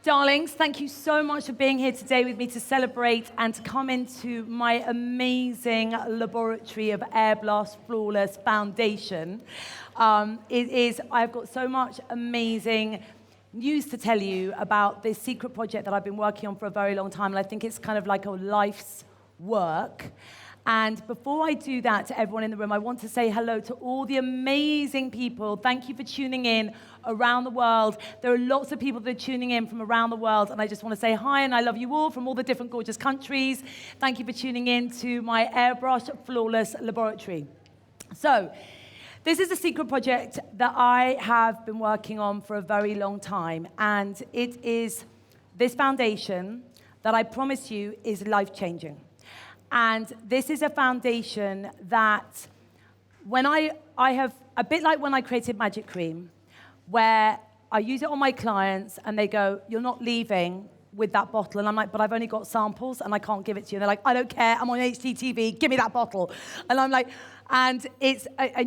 Darlings, thank you so much for being here today with me to celebrate and to come into my amazing laboratory of Airbrush Flawless Foundation. I've got so much amazing news to tell you about this secret project that I've been working on for a very long time, and I think it's kind of like a life's work. And before I do that to everyone in the room, I want to say hello to all the amazing people. Thank you for tuning in around the world. There are lots of people that are tuning in from around the world, and I just want to say hi, and I love you all from all the different gorgeous countries. Thank you for tuning in to my Airbrush Flawless Laboratory. So, this is a secret project that I have been working on for a very long time, and it is this foundation that I promise you is life-changing. And this is a foundation that when I have, a bit like when I created Magic Cream, where I use it on my clients and they go, "You're not leaving with that bottle." And I'm like, "But I've only got samples and I can't give it to you." And they're like, "I don't care, I'm on HGTV, give me that bottle." And I'm like, and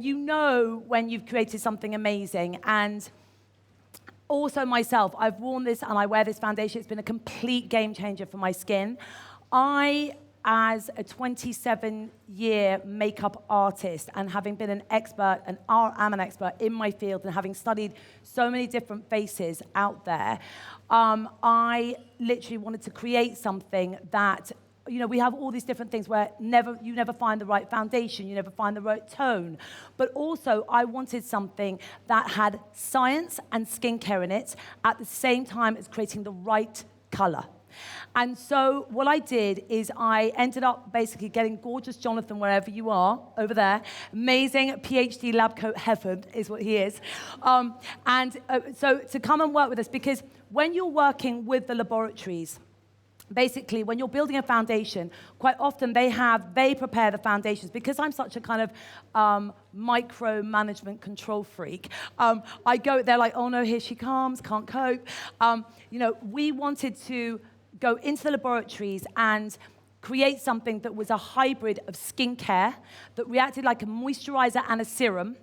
you know when you've created something amazing. And also myself, I've worn this and I wear this foundation. It's been a complete game changer for my skin. As a 27-year makeup artist and having been an expert, and am an expert in my field, and having studied so many different faces out there, I literally wanted to create something that, you know, we have all these different things where you never find the right foundation, you never find the right tone. But also, I wanted something that had science and skincare in it at the same time as creating the right color. And so what I did is I ended up basically getting gorgeous Jonathan, wherever you are, over there. Amazing PhD lab coat heaven is what he is. So to come and work with us, because when you're working with the laboratories, basically, when you're building a foundation, quite often they prepare the foundations. Because I'm such a kind of micromanagement control freak, they're like, "Oh no, here she comes, can't cope." We wanted to go into the laboratories and create something that was a hybrid of skincare that reacted like a moisturizer and a serum,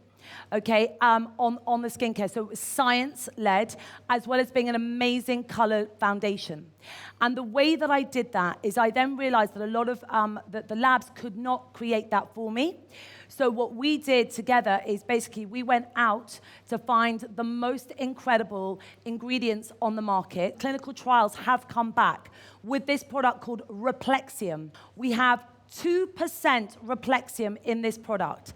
okay, on the skincare. So it was science-led, as well as being an amazing color foundation. And the way that I did that is I then realized that a lot of the labs could not create that for me. So what we did together is basically we went out to find the most incredible ingredients on the market. Clinical trials have come back with this product called Replexium. We have 2% Replexium in this product.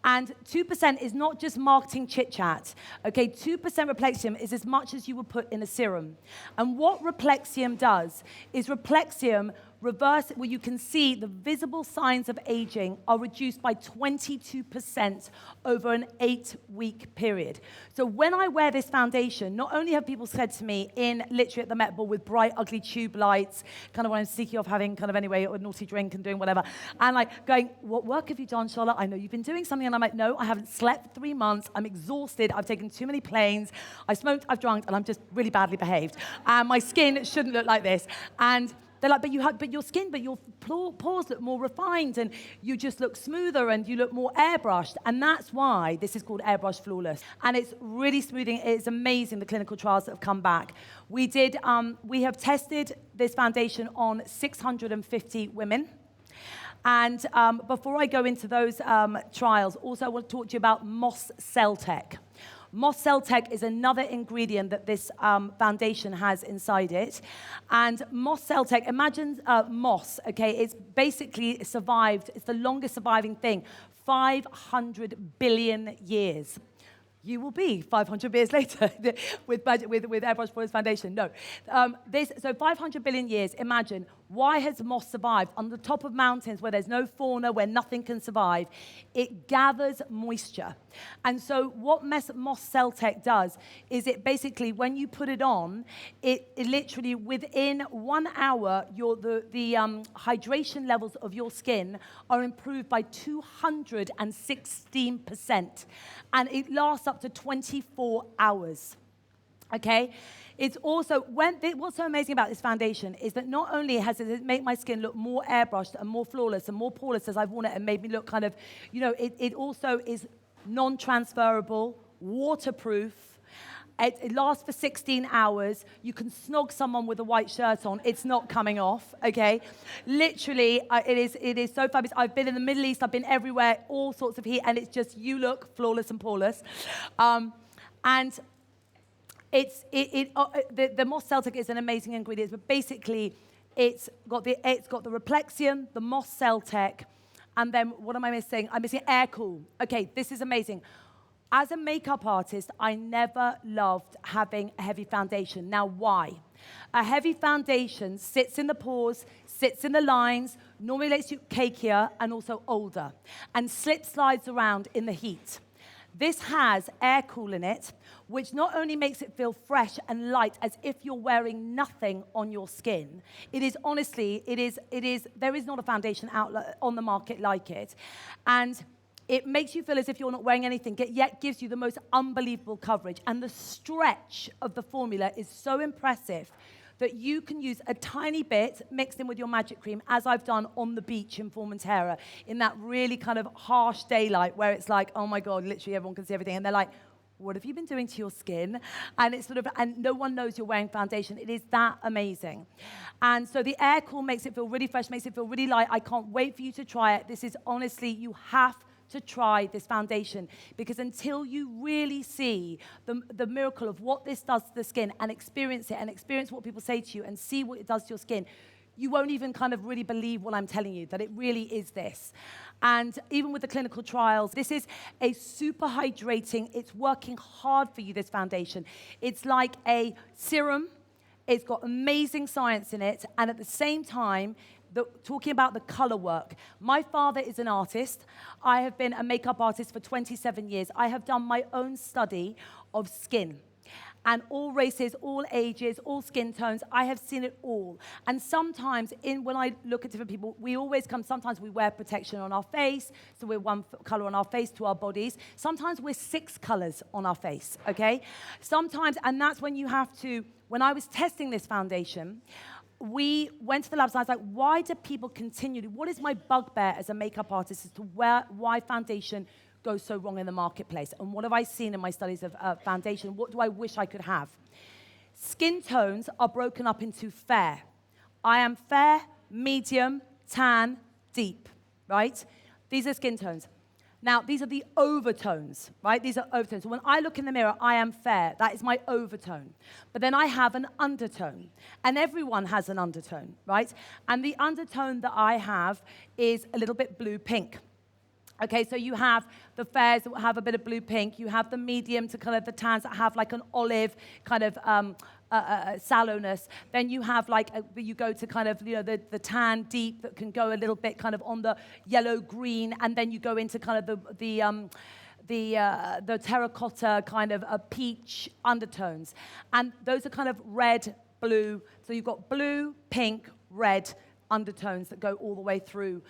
And 2% is not just marketing chit-chat. Okay, 2% Replexium is as much as you would put in a serum. And what Replexium does is Replexium where you can see the visible signs of aging are reduced by 22% over an 8-week period. So when I wear this foundation, not only have people said to me literally at the Met Ball with bright, ugly tube lights, kind of when I'm sneaking off having kind of anyway a naughty drink and doing whatever, and like going, "What work have you done, Charlotte? I know you've been doing something." And I'm like, "No, I haven't slept for 3 months. I'm exhausted. I've taken too many planes. I smoked, I've drunk, and I'm just really badly behaved. And my skin shouldn't look like this." And they're like, but your skin, but your pores look more refined, and you just look smoother, and you look more airbrushed. And that's why this is called Airbrush Flawless. And it's really smoothing. It's amazing, the clinical trials that have come back. We have tested this foundation on 650 women. And before I go into those trials, also I want to talk to you about Moss Cell Tech. Moss Cell Tech is another ingredient that this foundation has inside it. And Moss Cell Tech, imagine moss, okay? It's basically survived, it's the longest surviving thing, 500 billion years. You will be 500 years later with Airbrush Flawless Foundation. No. So 500 billion years, imagine, why has moss survived on the top of mountains where there's no fauna, where nothing can survive? It gathers moisture. And so what Moss Cell Tech does is it basically, when you put it on, it literally within 1 hour, the hydration levels of your skin are improved by 216%. And it lasts up to 24 hours. Okay? It's also, what's so amazing about this foundation is that not only has it made my skin look more airbrushed and more flawless and more poreless as I've worn it, and made me look kind of, it also is non-transferable, waterproof, It lasts for 16 hours. You can snog someone with a white shirt on. It's not coming off, okay? Literally, it is so fabulous. I've been in the Middle East. I've been everywhere, all sorts of heat, and it's just, you look flawless and poreless. And the moss Celtic is an amazing ingredient, but basically, it's got the Replexion, the moss Celtic, and then what am I missing? I'm missing air cool. Okay, this is amazing. As a makeup artist, I never loved having a heavy foundation. Now, why? A heavy foundation sits in the pores, sits in the lines, normally makes you cakier and also older, and slip slides around in the heat. This has air cool in it, which not only makes it feel fresh and light as if you're wearing nothing on your skin. It is honestly, there is not a foundation outlet on the market like it. And it makes you feel as if you're not wearing anything, yet gives you the most unbelievable coverage. And the stretch of the formula is so impressive that you can use a tiny bit mixed in with your magic cream, as I've done on the beach in Formentera, in that really kind of harsh daylight where it's like, oh my God, literally everyone can see everything. And they're like, what have you been doing to your skin? And it's and no one knows you're wearing foundation. It is that amazing. And so the air cool makes it feel really fresh, makes it feel really light. I can't wait for you to try it. This is honestly, you have to try this foundation, because until you really see the miracle of what this does to the skin and experience it and experience what people say to you and see what it does to your skin, you won't even kind of really believe what I'm telling you, that it really is this. And even with the clinical trials, this is a super hydrating, it's working hard for you, this foundation. It's like a serum. It's got amazing science in it, and at the same time, talking about the color work. My father is an artist. I have been a makeup artist for 27 years. I have done my own study of skin. And all races, all ages, all skin tones, I have seen it all. And sometimes, when I look at different people, sometimes we wear protection on our face, so we're one color on our face to our bodies. Sometimes we're 6 colors on our face, okay? Sometimes, and that's when you have to, when I was testing this foundation, we went to the labs and I was like, why do people continually, what is my bugbear as a makeup artist as to why foundation goes so wrong in the marketplace? And what have I seen in my studies of foundation? What do I wish I could have? Skin tones are broken up into fair. I am fair, medium, tan, deep, right? These are skin tones. Now, these are the overtones, right? These are overtones. So when I look in the mirror, I am fair. That is my overtone. But then I have an undertone. And everyone has an undertone, right? And the undertone that I have is a little bit blue-pink. Okay, so you have the fairs that have a bit of blue-pink. You have the medium to kind of the tans that have like an olive kind of sallowness. Then you have you go to kind of, the tan deep that can go a little bit kind of on the yellow-green, and then you go into kind of the terracotta kind of peach undertones. And those are kind of red, blue. So you've got blue, pink, red undertones that go all the way through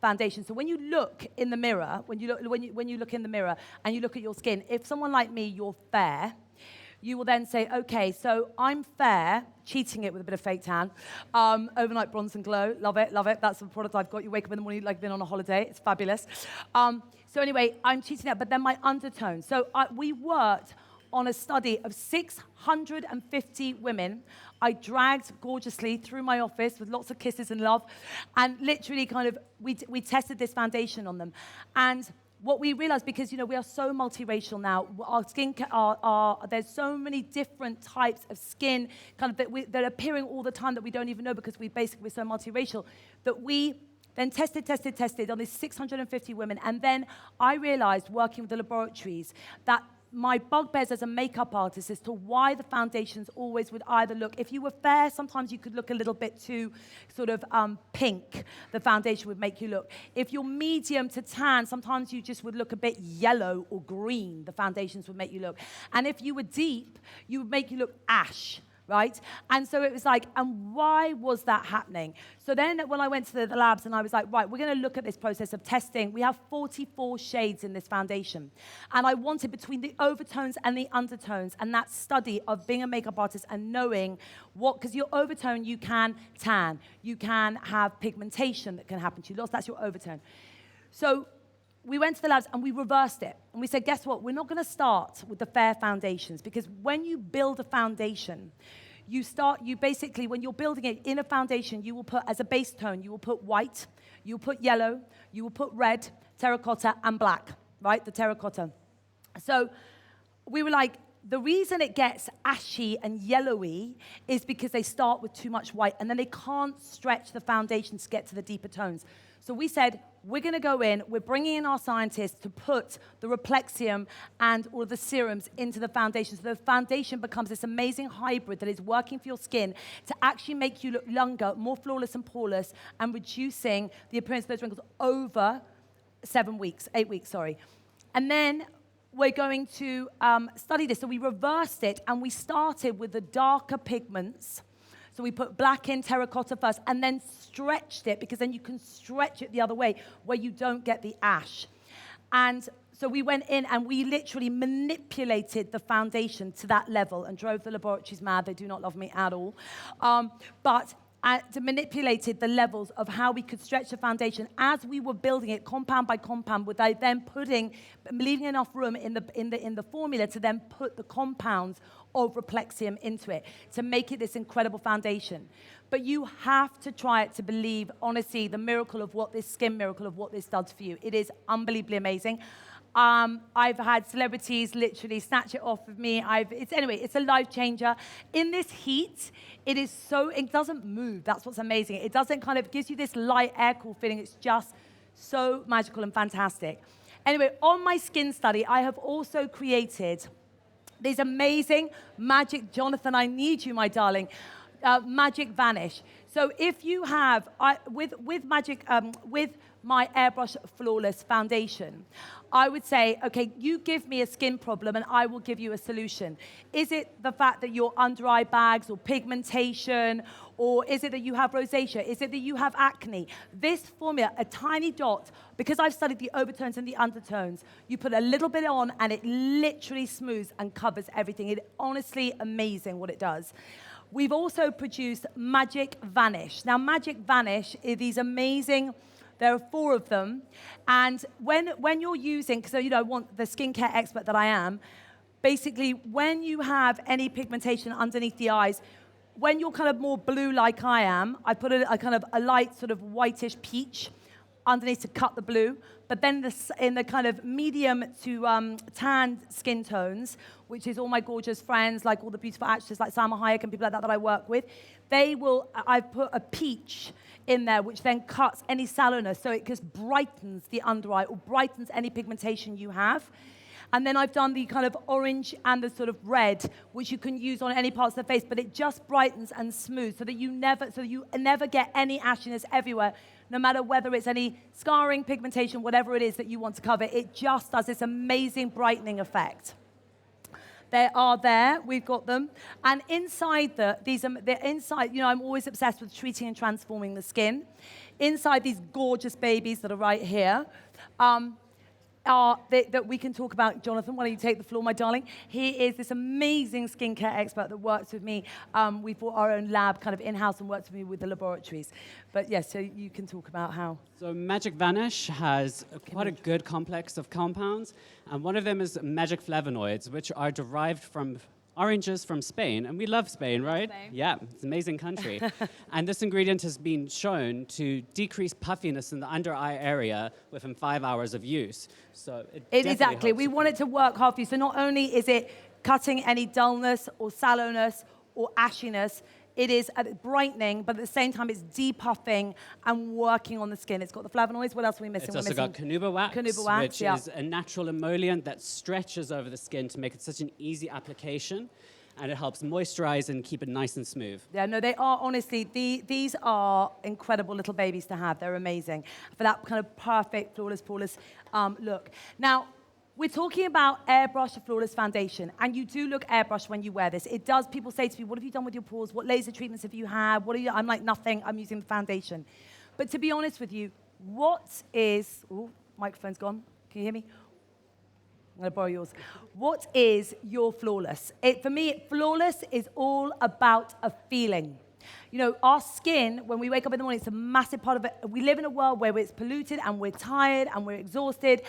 foundation. So when you look in the mirror, when you look in the mirror and you look at your skin, if someone like me, you're fair, you will then say, okay, so I'm fair, cheating it with a bit of fake tan, overnight bronze and glow, love it, love it. That's the product I've got. You wake up in the morning like you've been on a holiday. It's fabulous. So anyway, I'm cheating it, but then my undertone. So we worked on a study of 650 women. I dragged gorgeously through my office with lots of kisses and love, and literally kind of, we tested this foundation on them. And what we realized, because, we are so multiracial now, our skin, there's so many different types of skin kind of that are appearing all the time that we don't even know, because we're so multiracial, that we then tested on these 650 women. And then I realized, working with the laboratories, that my bugbears as a makeup artist as to why the foundations always would either look, if you were fair, sometimes you could look a little bit too sort of pink, the foundation would make you look. If you're medium to tan, sometimes you just would look a bit yellow or green, the foundations would make you look. And if you were deep, you would make you look ash. Right? And so it was like, and why was that happening? So then when I went to the labs and I was like, right, we're going to look at this process of testing. We have 44 shades in this foundation. And I wanted between the overtones and the undertones, and that study of being a makeup artist and knowing because your overtone, you can tan. You can have pigmentation that can happen to you. That's your overtone. So we went to the labs and we reversed it. And we said, guess what? We're not going to start with the fair foundations, because when you build a foundation, you basically, when you're building it in a foundation, you will put, as a base tone, you will put white, you will put yellow, you will put red, terracotta, and black, right? The terracotta. So we were like, the reason it gets ashy and yellowy is because they start with too much white, and then they can't stretch the foundation to get to the deeper tones. So we said, we're going to go in, we're bringing in our scientists to put the Replexium and all the serums into the foundation. So the foundation becomes this amazing hybrid that is working for your skin to actually make you look younger, more flawless and poreless, and reducing the appearance of those wrinkles over 8 weeks, sorry. And then we're going to study this. So we reversed it, and we started with the darker pigments. So we put black in, terracotta first, and then stretched it, because then you can stretch it the other way where you don't get the ash. And so we went in and we literally manipulated the foundation to that level and drove the laboratories mad. They do not love me at all. But manipulated the levels of how we could stretch the foundation as we were building it, compound by compound, with then leaving enough room in the formula to then put the compounds of Replexium into it to make it this incredible foundation. But you have to try it to believe, honestly, the miracle of what this skin miracle of what this does for you. It is unbelievably amazing. I've had celebrities literally snatch it off of me. It's a life changer. In this heat, it doesn't move. That's what's amazing. It doesn't gives you this light air cool feeling. It's just so magical and fantastic. Anyway, on my skin study, I have also created these amazing magic, Jonathan, I need you, my darling, magic vanish. So if you have, with my Airbrush Flawless Foundation, I would say, okay, you give me a skin problem and I will give you a solution. Is it the fact that you're under eye bags or pigmentation, or is it that you have rosacea? Is it that you have acne? This formula, a tiny dot, because I've studied the overtones and the undertones, you put a little bit on and it literally smooths and covers everything. It's honestly amazing what it does. We've also produced Magic Vanish. Now, Magic Vanish is these amazing. There are 4 of them, and when you're using, so I want the skincare expert that I am, basically when you have any pigmentation underneath the eyes, when you're kind of more blue like I am, I put a light sort of whitish peach underneath to cut the blue, but then in the kind of medium to tanned skin tones, which is all my gorgeous friends, like all the beautiful actresses like Salma Hayek and people like that I work with, I've put a peach in there, which then cuts any sallowness, so it just brightens the under eye or brightens any pigmentation you have. And then I've done the kind of orange and the sort of red, which you can use on any parts of the face, but it just brightens and smooths so that you never get any ashiness everywhere, no matter whether it's any scarring, pigmentation, whatever it is that you want to cover. It just does this amazing brightening effect. They are there, we've got them. And inside I'm always obsessed with treating and transforming the skin. Inside these gorgeous babies that are right here, that we can talk about. Jonathan, why don't you take the floor, my darling? He is this amazing skincare expert that works with me. We've brought our own lab kind of in-house and works with me with the laboratories. But yes, so you can talk about how. So Magic Vanish has quite a good complex of compounds, and one of them is magic flavonoids, which are derived from oranges from Spain, and we love Spain, right? Spain. Yeah, it's an amazing country. And this ingredient has been shown to decrease puffiness in the under eye area within 5 hours of use. So exactly. We want it to work hard for you. So not only is it cutting any dullness or sallowness or ashiness, it is brightening, but at the same time, it's depuffing and working on the skin. It's got the flavonoids. What else are we missing? It's also got Canuba wax, which is a natural emollient that stretches over the skin to make it such an easy application, and it helps moisturize and keep it nice and smooth. Yeah, no, they are, honestly, these are incredible little babies to have. They're amazing for that kind of perfect, flawless, poreless look. Now, we're talking about Airbrush Flawless Foundation, and you do look airbrush when you wear this. It does, people say to me, what have you done with your pores? What laser treatments have you had? I'm like, nothing, I'm using the foundation. But to be honest with you, microphone's gone, can you hear me? I'm gonna borrow yours. What is your flawless? For me, flawless is all about a feeling. You know, our skin, when we wake up in the morning, it's a massive part of it. We live in a world where it's polluted and we're tired and we're exhausted.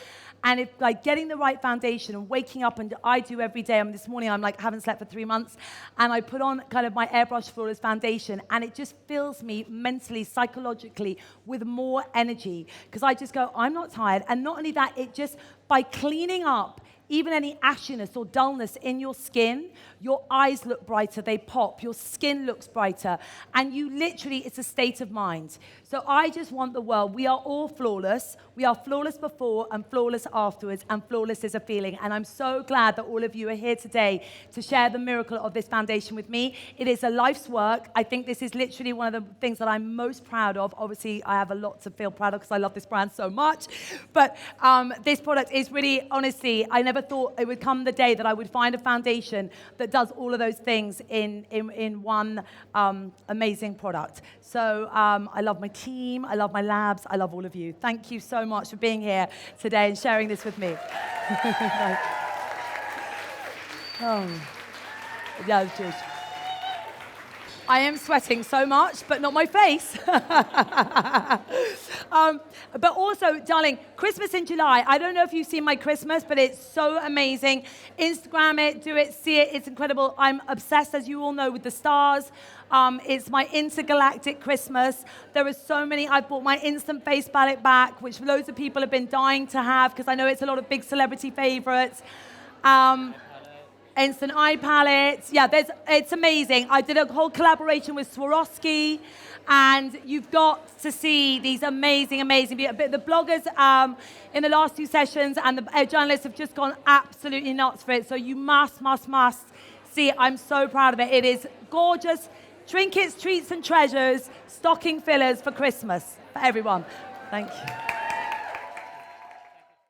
And if like getting the right foundation and waking up, and I do every day. I mean, this morning I'm like, haven't slept for 3 months. And I put on kind of my Airbrush Flawless foundation, and it just fills me mentally, psychologically with more energy. Because I just go, I'm not tired. And not only that, it just, by cleaning up even any ashiness or dullness in your skin, your eyes look brighter, they pop, your skin looks brighter, and you literally, it's a state of mind. So I just want the world, we are all flawless. We are flawless before and flawless afterwards, and flawless is a feeling. And I'm so glad that all of you are here today to share the miracle of this foundation with me. It is a life's work. I think this is literally one of the things that I'm most proud of. Obviously, I have a lot to feel proud of because I love this brand so much. But this product is really, honestly, I never thought it would come the day that I would find a foundation that does all of those things in one amazing product. So I love my team, I love my labs, I love all of you. Thank you so much for being here today and sharing this with me. Yeah, it's just, I am sweating so much, but not my face. But also, darling, Christmas in July. I don't know if you've seen my Christmas, but it's so amazing. Instagram it, do it, see it. It's incredible. I'm obsessed, as you all know, with the stars. It's my intergalactic Christmas. There are so many. I bought my instant face palette back, which loads of people have been dying to have, because I know it's a lot of big celebrity favorites. Instant eye palettes. Yeah, it's amazing. I did a whole collaboration with Swarovski, and you've got to see these amazing, amazing. The bloggers in the last 2 sessions and the journalists have just gone absolutely nuts for it. So you must see it. I'm so proud of it. It is gorgeous. Trinkets, treats, and treasures. Stocking fillers for Christmas for everyone. Thank you.